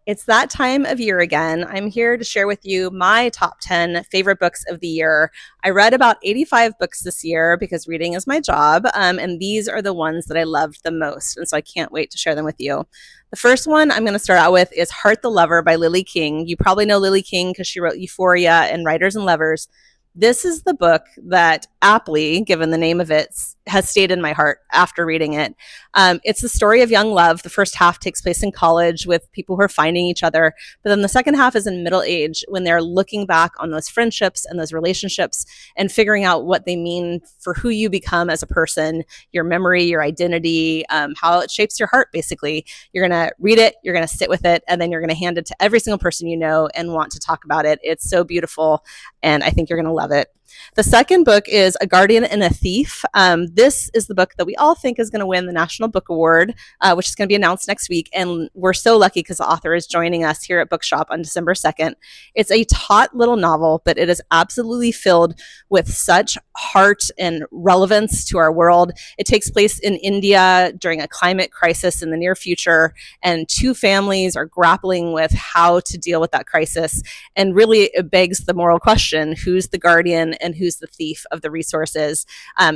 It's that time of year again. I'm here to share with you my top 10 favorite books of the year. I read about 85 books this year because reading is my job, and these are the ones that I loved the most. And so I can't wait to share them with you. The first one I'm going to start out with is Heart the Lover by Lily King. You probably know Lily King because she wrote Euphoria and Writers and Lovers. This is the book that aptly, given the name of it, has stayed in my heart after reading it. It's the story of young love. The first half takes place in college with people who are finding each other, but then the second half is in middle age when they're looking back on those friendships and those relationships and figuring out what they mean for who you become as a person, your memory, your identity, how it shapes your heart, basically. You're going to read it, you're going to sit with it, and then you're going to hand it to every single person you know and want to talk about it. It's so beautiful, and I think you're going to love it. The second book is A Guardian and a Thief. This is the book that we all think is going to win the National Book Award, which is going to be announced next week. And we're so lucky because the author is joining us here at Bookshop on December 2nd. It's a taut little novel, but it is absolutely filled with such heart and relevance to our world. It takes place in India during a climate crisis in the near future, and two families are grappling with how to deal with that crisis. And really, it begs the moral question: who's the guardian and who's the thief of the resources?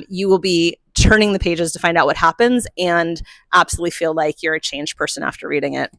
You will be turning the pages to find out what happens and absolutely feel like you're a changed person after reading it.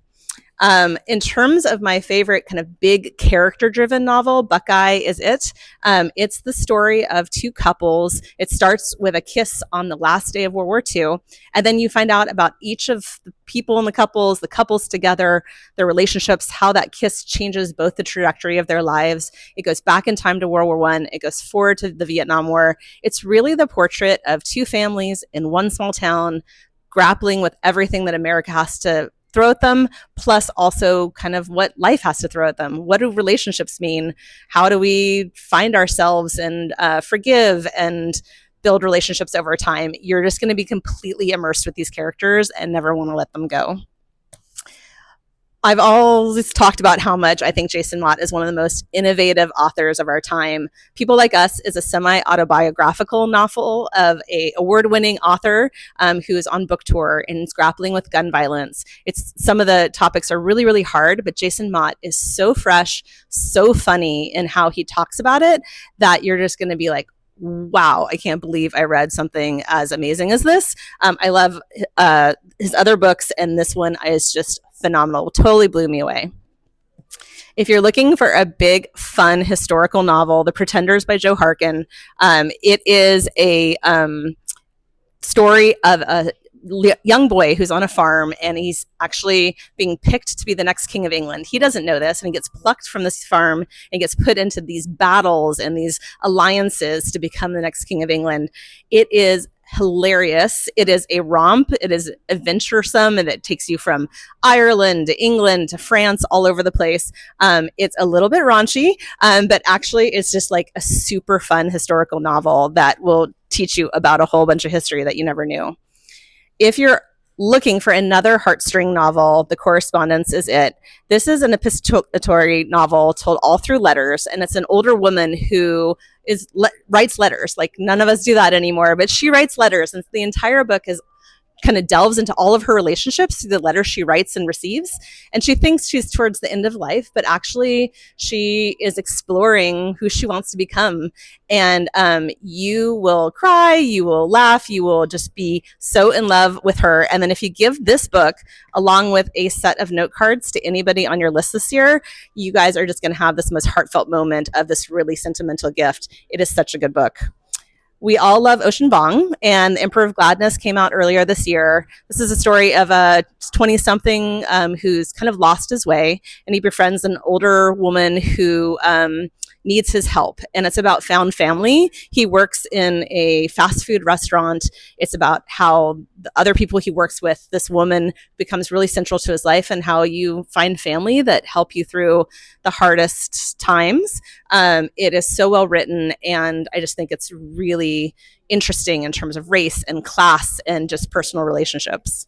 In terms of my favorite kind of big character-driven novel, Buckeye is it. It's the story of two couples. It starts with a kiss on the last day of World War II, and then you find out about each of the people in the couples together, their relationships, how that kiss changes both the trajectory of their lives. It goes back in time to World War I. It goes forward to the Vietnam War. It's really the portrait of two families in one small town grappling with everything that America has to throw at them, plus also kind of what life has to throw at them. What do relationships mean? How do we find ourselves and forgive and build relationships over time? You're just going to be completely immersed with these characters and never want to let them go. I've always talked about how much I think Jason Mott is one of the most innovative authors of our time. People Like Us is a semi-autobiographical novel of a award-winning author who is on book tour and is grappling with gun violence. Some of the topics are really, really hard, but Jason Mott is so fresh, so funny in how he talks about it that you're just going to be like, wow, I can't believe I read something as amazing as this. I love his other books, and this one is just phenomenal. Totally blew me away. If you're looking for a big, fun historical novel, The Pretenders by Joe Harkin, it is a story of a young boy who's on a farm, and he's actually being picked to be the next king of England. He doesn't know this, and he gets plucked from this farm and gets put into these battles and these alliances to become the next king of England. It is hilarious. It is a romp. It is adventuresome, and it takes you from Ireland to England to France, all over the place. It's a little bit raunchy, but actually it's just like a super fun historical novel that will teach you about a whole bunch of history that you never knew. If you're looking for another heartstring novel, The Correspondence is it. This is an epistolatory novel told all through letters, and it's an older woman who writes letters. Like, none of us do that anymore, but she writes letters, and the entire book is kind of delves into all of her relationships through the letters she writes and receives. And she thinks she's towards the end of life, but actually she is exploring who she wants to become. And you will cry, you will laugh, you will just be so in love with her. And then if you give this book along with a set of note cards to anybody on your list this year, you guys are just going to have this most heartfelt moment of this really sentimental gift. It is such a good book. We all love Ocean Vuong, and The Emperor of Gladness came out earlier this year. This is a story of a 20-something who's kind of lost his way, and he befriends an older woman who needs his help. And it's about found family. He works in a fast food restaurant. It's about how the other people he works with, this woman becomes really central to his life, and how you find family that help you through the hardest times. It is so well written, and I just think it's really interesting in terms of race and class and just personal relationships.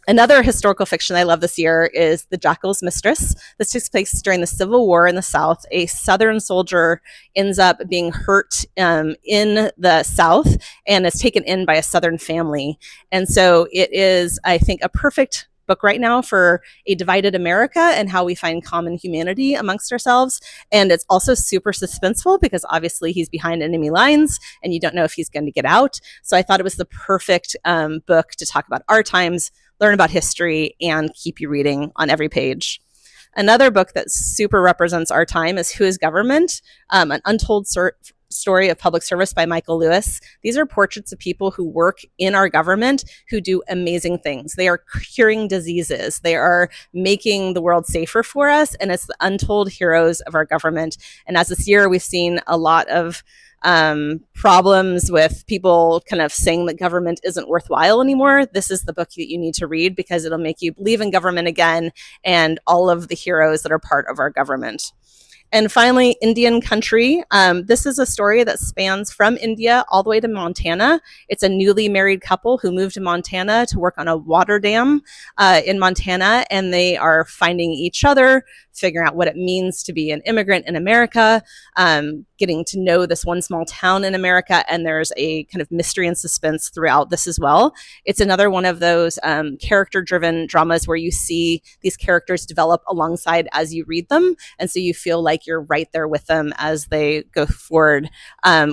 Another historical fiction I love this year is The Jackal's Mistress. This takes place during the Civil War in the South. A Southern soldier ends up being hurt in the South and is taken in by a Southern family. And so it is, I think, a perfect book right now for a divided America and how we find common humanity amongst ourselves. And it's also super suspenseful because obviously he's behind enemy lines and you don't know if he's going to get out. So I thought it was the perfect book to talk about our times, learn about history, and keep you reading on every page. Another book that super represents our time is Who is Government? An Untold Story of Public Service by Michael Lewis. These are portraits of people who work in our government who do amazing things. They are curing diseases. They are making the world safer for us. And it's the untold heroes of our government. And as this year, we've seen a lot of problems with people kind of saying that government isn't worthwhile anymore. This is the book that you need to read because it'll make you believe in government again and all of the heroes that are part of our government. And finally, Indian Country. This is a story that spans from India all the way to Montana. It's a newly married couple who moved to Montana to work on a water dam in Montana, and they are finding each other, figuring out what it means to be an immigrant in America, getting to know this one small town in America, and there's a kind of mystery and suspense throughout this as well. It's another one of those character-driven dramas where you see these characters develop alongside as you read them, and so you feel like you're right there with them as they go forward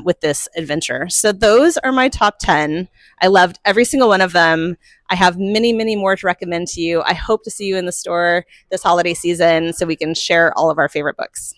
with this adventure. So those are my top 10. I loved every single one of them. I have many, many more to recommend to you. I hope to see you in the store this holiday season so we can share all of our favorite books.